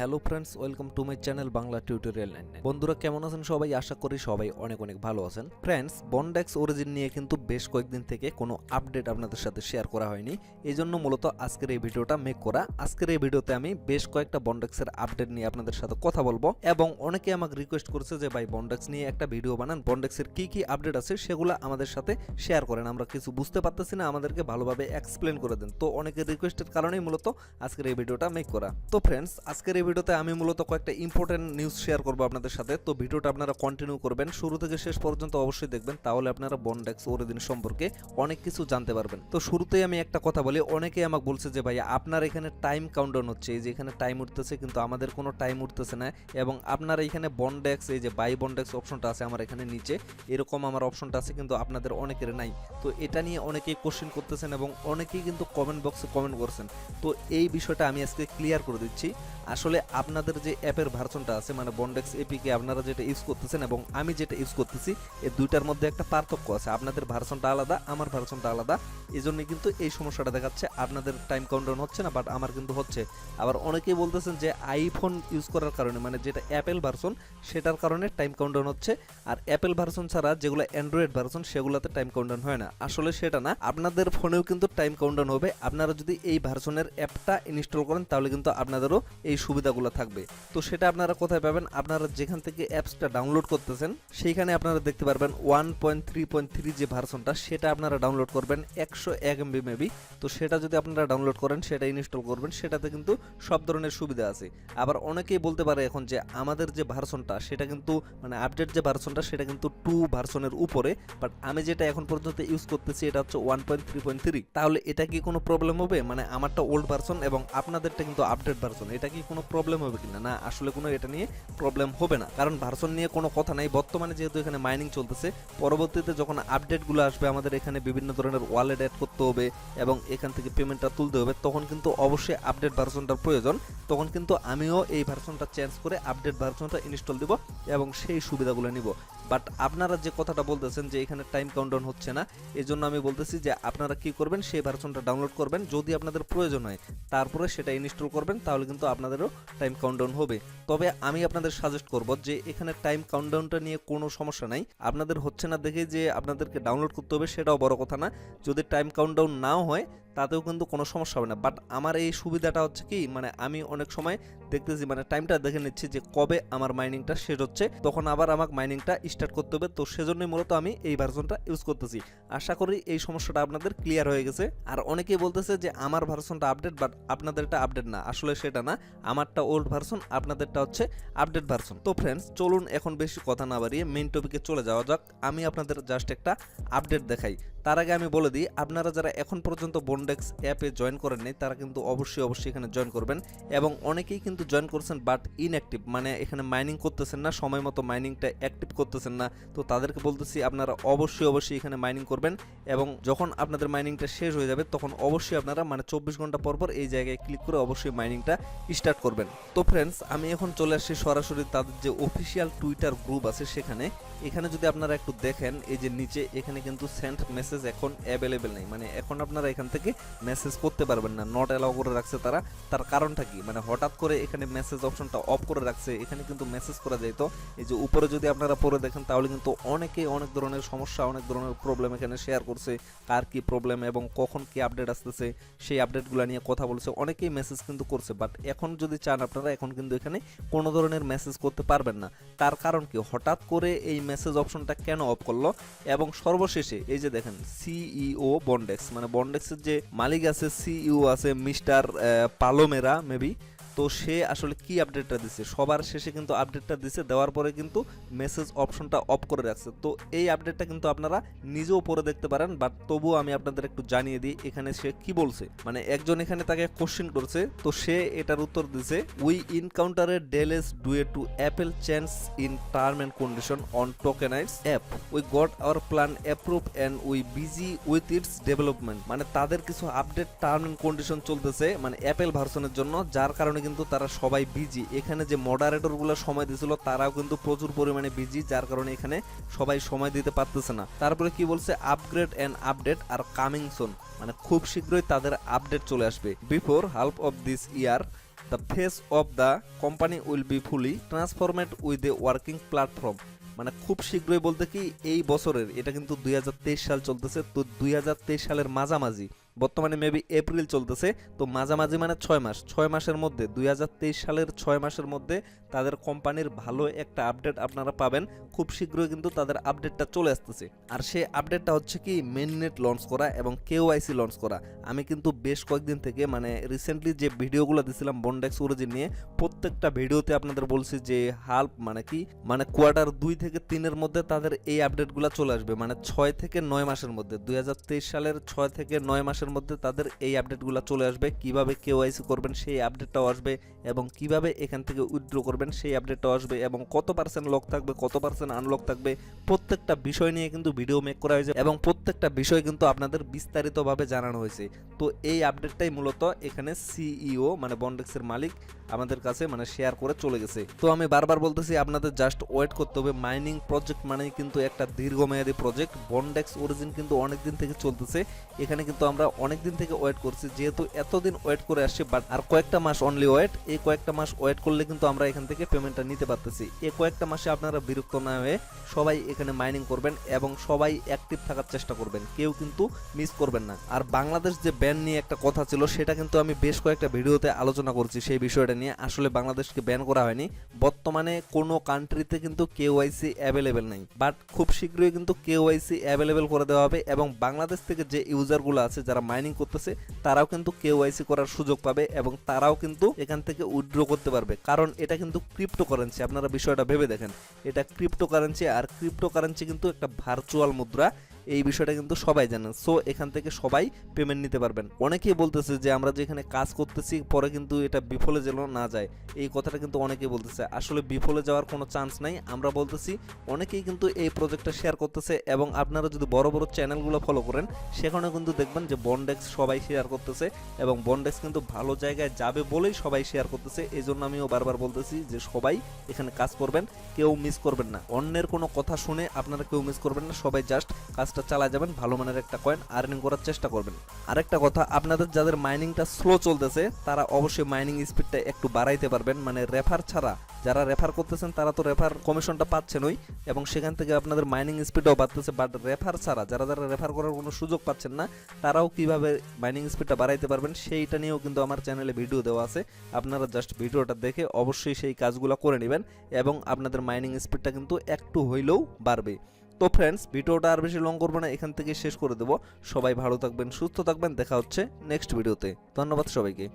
Hello friends, welcome to my channel Bangla tutorial 9। বন্ধুরা কেমন আছেন সবাই? আশা করি সবাই অনেক ভালো আছেন। ফ্রেন্ডস, বন্ডেক্স অরিজিন নিয়ে কিন্তু বেশ কয়েকদিন থেকে কোনো আপডেট আপনাদের সাথে শেয়ার করা হয়নি, এই জন্য মূলত আজকের এই ভিডিওটা মেক করা। আজকের এই ভিডিওতে আমি বেশ কয়েকটা বন্ডেক্সের আপডেট নিয়ে আপনাদের সাথে কথা বলবো, এবং অনেকে আমাকে রিকোয়েস্ট করেছে যে ভাই বন্ডেক্স নিয়ে একটা ভিডিও বানান, বন্ডেক্সের কি আপডেট আছে সেগুলো আমাদের সাথে শেয়ার করেন, আমরা কিছু বুঝতে পারতেছি না, আমাদেরকে ভালোভাবে এক্সপ্লেন করে দেন। তো অনেকের রিকোয়েস্টের কারণেই মূলত আজকের এই ভিডিওটা মেক করা। তো ফ্রেন্ডস, আজকের এই ভিডিওতে আমি মূলত কয়েকটা ইম্পর্টেন্ট নিউজ শেয়ার করবো আপনাদের সাথে। তো ভিডিওটা আপনারা কন্টিনিউ করবেন, শুরু থেকে শেষ পর্যন্ত অবশ্যই দেখবেন, তাহলে আপনারা বন্ডেক্স অরিজিন সম্পর্কে অনেক কিছু জানতে পারবেন। তো শুরুতেই আমি একটা কথা বলি, অনেকেই আমাকে বলছে যে ভাই আপনার এখানে টাইম কাউন্টডাউন হচ্ছে, এই যে এখানে টাইম উঠতেছে, কিন্তু আমাদের কোনো টাইম উঠতেছে না, এবং আপনার এখানে বন্ডেক্স, এই যে বাই বন্ডেক্স অপশনটা আছে আমার এখানে নিচে, এরকম আমার অপশনটা আছে, কিন্তু আপনাদের অনেকের নাই। তো এটা নিয়ে অনেকেই কোশ্চেন করতেছেন এবং অনেকেই কিন্তু কমেন্ট বক্সে কমেন্ট করছেন। তো এই বিষয়টা আমি আজকে ক্লিয়ার করে দিচ্ছি। আসলে আপনাদের যে অ্যাপের ভার্সনটা আছে, মানে বন্ডেক্স এপিকে আপনারা যেটা ইউজ করতেছেন এবং আমি যেটা ইউজ করতেছি, এই দুইটার মধ্যে একটা পার্থক্য আছে। আপনাদের ভার্সনটা আলাদা, আমার ভার্সনটা আলাদা, এই জন্যই কিন্তু এই সমস্যাটা দেখাচ্ছে। আপনাদের টাইম কাউন্টডাউন হচ্ছে না, বাট আমার কিন্তু হচ্ছে। আবার অনেকেই বলতেছেন যে আইফোন ইউজ করার কারণে, মানে যেটা অ্যাপেল ভার্সন সেটার কারণে টাইম কাউন্টডাউন হচ্ছে, আর অ্যাপেল ভার্সন ছাড়া যেগুলো অ্যান্ড্রয়েড ভার্সন সেগুলোতে টাইম কাউন্টডাউন হয় না। আসলে সেটা না, আপনাদের ফোনেও কিন্তু টাইম কাউন্টডাউন হবে। আপনারা যদি এই ভার্সনের অ্যাপটা ইনস্টল করেন তাহলে কিন্তু আপনাদেরও এই সুবিধাগুলো থাকবে। তো সেটা আপনারা কোথায় পাবেন? আপনারা যেখান থেকে অ্যাপসটা ডাউনলোড করতেছেন সেইখানে আপনারা দেখতে পারবেন 1.3.3 যে ভার্সনটা, সেটা আপনারা ডাউনলোড করবেন 101 MB মেবি। তো সেটা যদি আপনারা ডাউনলোড করেন, সেটা ইনস্টল করবেন, সেটাতে কিন্তু সব ধরনের সুবিধা আছে। আবার অনেকেই বলতে পারে এখন যে আমাদের যে ভার্সনটা সেটা কিন্তু, মানে আপডেট যে ভার্সনটা সেটা কিন্তু 2 ভার্সনের উপরে, বাট আমি যেটা এখন পর্যন্ত ইউজ করতেছি এটা হচ্ছে 1.3.3। তাহলে এটা কি কোনো প্রবলেম হবে? মানে আমারটা ওল্ড ভার্সন এবং আপনাদেরটা কিন্তু আপডেট ভার্সন, এটা কি কোনো প্রবলেম হবে কিনা? না, আসলে কোনো এটা নিয়ে প্রবলেম হবে না, কারণ ভার্সন নিয়ে কোনো কথা নাই। বর্তমানে যেহেতু এখানে মাইনিং চলতেছে, পরবর্তীতে যখন আপডেটগুলো আসবে আমাদের এখানে বিভিন্ন ধরনের ওয়ালেট অ্যাড করতে হবে এবং এখান থেকে পেমেন্টটা তুলতে হবে, তখন কিন্তু অবশ্যই আপডেট ভার্সনটার প্রয়োজন। তখন কিন্তু আমিও এই ভার্সনটা চেঞ্জ করে আপডেট ভার্সনটা ইনস্টল দিব এবং সেই সুবিধাগুলো নিব। বাট আপনারা যে কথাটা বলতেছেন যে এখানে টাইম কাউন্টডাউন হচ্ছে না, এই জন্য আমি বলতেছি যে আপনারা কি করবেন, সেই ভার্সনটা ডাউনলোড করবেন, যদি আপনাদের প্রয়োজন হয় তারপরে সেটা ইনস্টল করবেন, তাহলে কিন্তু আপনাদেরও টাইম কাউন্টডাউন হবে। তবে আমি আপনাদের সাজেস্ট করব যে এখানে টাইম কাউন্টডাউনটা নিয়ে কোনো সমস্যা নাই। আপনাদের হচ্ছে না দেখে যে আপনাদেরকে ডাউনলোড করতে হবে সেটাও বড় কথা না, যদি টাইম কাউন্টডাউন নাও হয় তাতেও কিন্তু কোনো সমস্যা হবে না। বাট আমার এই সুবিধাটা হচ্ছে কি, মানে আমি অনেক সময় দেখতেছি, মানে টাইমটা দেখে নিচ্ছি যে কবে আমার মাইনিংটা শেষ হচ্ছে, তখন আবার আমাকে মাইনিংটা স্টার্ট করতে হবে। তো সেজন্যই মূলত আমি এই ভার্সনটা ইউজ করতেছি। আশা করি এই সমস্যাটা আপনাদের ক্লিয়ার হয়ে গেছে। আর অনেকেই বলতেছে যে আমার ভার্সনটা আপডেট, বাট আপনাদেরটা আপডেট না, আসলে সেটা না, আমারটা ওল্ড ভার্সন, আপনাদেরটা হচ্ছে আপডেট ভার্সন। তো ফ্রেন্ডস, চলুন এখন বেশি কথা না বাড়িয়ে মেইন টপিকে চলে যাওয়া যাক। আমি আপনাদের জাস্ট একটা আপডেট দেখাই। তার আগে আমি বলে দিই, আপনারা যারা এখন পর্যন্ত বন্ডেক্স অ্যাপে জয়েন করেন নাই তারা কিন্তু অবশ্যই এখানে জয়েন করবেন, এবং অনেকেই কিন্তু জয়েন করছেন বাট ইনঅ্যাক্টিভ, মানে এখানে মাইনিং করতেছেন না, সময় মতো মাইনিংটা অ্যাক্টিভ করতেছেন না। তো তাদেরকে বলতেছি আপনারা অবশ্যই এখানে মাইনিং করবেন, এবং যখন আপনাদের মাইনিংটা শেষ হয়ে যাবে তখন অবশ্যই আপনারা, মানে 24 ঘন্টা পর এই জায়গায় ক্লিক করে অবশ্যই মাইনিংটা স্টার্ট করবেন। তো ফ্রেন্ডস, আমি এখন চলে আসছি সরাসরি তাদের যে অফিসিয়াল টুইটার গ্রুপ আছে সেখানে। এখানে যদি আপনারা একটু দেখেন, এই যে নিচে এখানে কিন্তু সেন্ড মেসেজ এখন অ্যাভেলেবেল নেই, মানে এখন আপনারা এখান থেকে মেসেজ করতে পারবেন না, নট অ্যালাউ করে রাখছে তারা। তার কারণটা কি, মানে হঠাৎ করে এখানে মেসেজ অপশনটা অফ করে রাখছে। এখানে কিন্তু মেসেজ করা যায়, তো এই যে উপরে যদি আপনারা পড়ে দেখেন তাহলে কিন্তু অনেকেই অনেক ধরনের সমস্যা, অনেক ধরনের প্রবলেম এখানে শেয়ার করছে, কার কি প্রবলেম এবং কখন কি আপডেট আসতেছে সেই আপডেটগুলো নিয়ে কথা বলছে, অনেকেই মেসেজ কিন্তু করছে। বাট এখন যদি চান আপনারা, এখন কিন্তু এখানে কোনো ধরনের মেসেজ করতে পারবেন না। তার কারণ কি, হঠাৎ করে এই মেসেজ অপশনটা কেন অফ করলো? এবং সর্বশেষে এই যে দেখেন সিইও বন্ডেক্স, মানে বন্ডেক্সের যে মালিক আছে, সিইও আছে মিস্টার পালোমেরা মেবি, তো সে আসলে কি আপডেটটা দিছে, সবার শেষে কিন্তু আপডেটটা দিছে, দেওয়ার পরে কিন্তু মেসেজ অপশনটা অফ করে রাখছে। তো এই আপডেটটা কিন্তু আপনারা নিজেও পরে দেখতে পারেন, বাট তবুও আমি আপনাদের একটু জানিয়ে দিই এখানে সে কি বলছে। মানে একজন এখানে তাকে কোশ্চেন করছে, তো সে এটার উত্তর দিছে, we encountered delays due to Apple change in term and condition on tokenised app, we got our plan approve and we busy with its development. মানে তাদের কিছু আপডেট টার্ম এন্ড কন্ডিশন চলতেছে, মানে অ্যাপেল ভার্সনের জন্য, যার কারণে কিন্তু তারা সবাই বিজি। এখানে যে মডারেটরগুলো সময় দিয়েছিল তারাও কিন্তু প্রচুর পরিমাণে বিজি, যার কারণে এখানে সবাই সময় দিতে পারতেছে না। তারপরে কি বলছে, upgrade and update are coming soon, মানে খুব শীঘ্রই তাদের আপডেট চলে আসবে। Before half of this year the face of the company will be fully transformed with a working platform. মানে খুব শীঘ্রই বলতে কি এই বছরের, এটা কিন্তু 2023 সাল চলতেছে, তো 2023 সালের মাঝামাঝি, বর্তমানে মেবি এপ্রিল চলতেছে, তো মাঝামাঝি মানে 6 মাসের মধ্যে 2023 সালের 6 মাসের মধ্যে তাদের কোম্পানির ভালো একটা আপডেট আপনারা পাবেন। খুব শীঘ্রই কিন্তু তাদের আপডেটটা চলে আসতেছে। আর সেই আপডেটটা হচ্ছে কি মেইননেট লঞ্চ করা এবং কেওআইসি লঞ্চ করা। আমি কিন্তু বেশ কয়েকদিন থেকে মানে রিসেন্টলি যে ভিডিওগুলো দিছিলাম বন্ডেক্স অরিজিন নিয়ে, প্রত্যেকটা ভিডিওতে আপনাদের বলছি যে হাল্প মানে কি মানে কোয়ার্টার 2 থেকে 3-এর মধ্যে তাদের এই আপডেটগুলো চলে আসবে, মানে 6 থেকে 9 মাসের মধ্যে 2023 সালের 6 থেকে 9 মাসের মধ্যে তাদের এই আপডেটগুলো চলে আসবে। কিভাবে কেওআইসি করবেন সেই আপডেটটাও আসবে, এবং কিভাবে এখান থেকে উইথড্র করবেন সেই আপডেটটাও আসবে, এবং কত পার্সেন্ট লক থাকবে, কত পার্সেন্ট আনলক থাকবে, প্রত্যেকটা বিষয় নিয়ে কিন্তু ভিডিও মেক করা হয়েছে এবং প্রত্যেকটা বিষয় কিন্তু আপনাদের বিস্তারিতভাবে জানানো হয়েছে। তো এই আপডেটটাই মূলত এখানে সিইও মানে বন্ডেক্সের মালিক আমাদের কাছে মানে শেয়ার করে চলে গেছে। তো আমি বারবার বলতেছি আপনাদের জাস্ট ওয়েট করতে হবে। মাইনিং প্রজেক্ট মানে কিন্তু একটা দীর্ঘমেয়াদী প্রজেক্ট। বন্ডেক্স অরিজিন কিন্তু অনেকদিন থেকে চলতেছে, এখানে কিন্তু আমরা অনেকদিন থেকে ওয়েট করছি, যেহেতু এতদিন ওয়েট করে আসছি, বাট আর কয়েকটা মাস অনলি ওয়েট। এই কয়েকটা মাস ওয়েট করলে কিন্তু আমরা এখান থেকে পেমেন্টটা নিতে পারতেছি। এই কয়েকটা মাসে আপনারা বিরক্ত না হয়ে সবাই এখানে মাইনিং করবেন এবং সবাই অ্যাক্টিভ থাকার চেষ্টা করবেন, কেউ কিন্তু মিস করবেন না। আর বাংলাদেশ যে ব্যান নিয়ে একটা কথা ছিল, সেটা কিন্তু আমি বেশ কয়েকটা ভিডিওতে আলোচনা করছি সেই বিষয়টা নিয়ে। আসলে বাংলাদেশকে ব্যান করা হয়নি, বর্তমানে কোনো কান্ট্রিতে কিন্তু কেওআইসি অ্যাভেলেবেল নেই, বাট খুব শীঘ্রই কিন্তু কেওআইসি অ্যাভেলেবেল করে দেওয়া হবে এবং বাংলাদেশ থেকে যে ইউজারগুলো আছে যারা মাইনিং করতেছে তারাও কিন্তু কেওআইসি করার সুযোগ পাবে এবং তারাও কিন্তু এখান থেকে উইথড্র করতে পারবে, কারণ এটা কিন্তু ক্রিপ্টোকারেন্সি। আপনারা বিষয়টা ভেবে দেখেন, এটা ক্রিপ্টোকারেন্সি, আর ক্রিপ্টোকারেন্সি কিন্তু একটা ভার্চুয়াল মুদ্রা, এই বিষয়টা কিন্তু সবাই জানেন। সো এখান থেকে সবাই পেমেন্ট নিতে পারবেন। অনেকেই বলতেছে যে আমরা যেখানে কাজ করতেছি পরে কিন্তু এটা বিফলে যেন না যায়, এই কথাটা কিন্তু অনেকেই বলতেছে। আসলে বিফলে যাওয়ার কোনো চান্স নাই, আমরা বলতেছি অনেকেই কিন্তু এই প্রজেক্টটা শেয়ার করতেছে, এবং আপনারা যদি বড় বড় চ্যানেলগুলো ফলো করেন সেখানে কিন্তু দেখবেন যে বন্ডেক্স সবাই শেয়ার করতেছে এবং বন্ডেক্স কিন্তু ভালো জায়গায় যাবে বলেই সবাই শেয়ার করতেছে। এই জন্য আমিও বারবার বলতেছি যে সবাই এখানে কাজ করবেন, কেউ মিস করবেন না। অন্যের কোনো কথা শুনে আপনারা কেউ মিস করবেন না, সবাই জাস্ট কাজটা চালায় যাবেন, ভালো মানের একটা কয়েন আর্নিং করার চেষ্টা করবেন। আরেকটা কথা, আপনাদের যাদের মাইনিংটা স্লো চলতেছে তারা অবশ্যই মাইনিং স্পিডটা একটু বাড়াইতে পারবেন। মানে রেফার ছাড়া যারা রেফার করতেছেন তারা তো রেফার কমিশনটা পাচ্ছেনই এবং সেখান থেকে আপনাদের মাইনিং স্পিডও বাড়তেছে, বাট রেফার ছাড়া যারা যারা রেফার করার কোনো সুযোগ পাচ্ছেন না তারাও কিভাবে মাইনিং স্পিডটা বাড়াইতে পারবেন সেইটা নিয়েও কিন্তু আমার চ্যানেলে ভিডিও দেওয়া আছে। আপনারা জাস্ট ভিডিওটা দেখে অবশ্যই সেই কাজগুলো করে নেবেন এবং আপনাদের মাইনিং স্পিডটা কিন্তু একটু হইলেও বাড়বে। তো ফ্রেন্ডস, ভিডিওটা আর বেশি লং করবো না, এখান থেকে শেষ করে দেবো। সবাই ভালো থাকবেন, সুস্থ থাকবেন, দেখা হচ্ছে নেক্সট ভিডিওতে। ধন্যবাদ সবাইকে।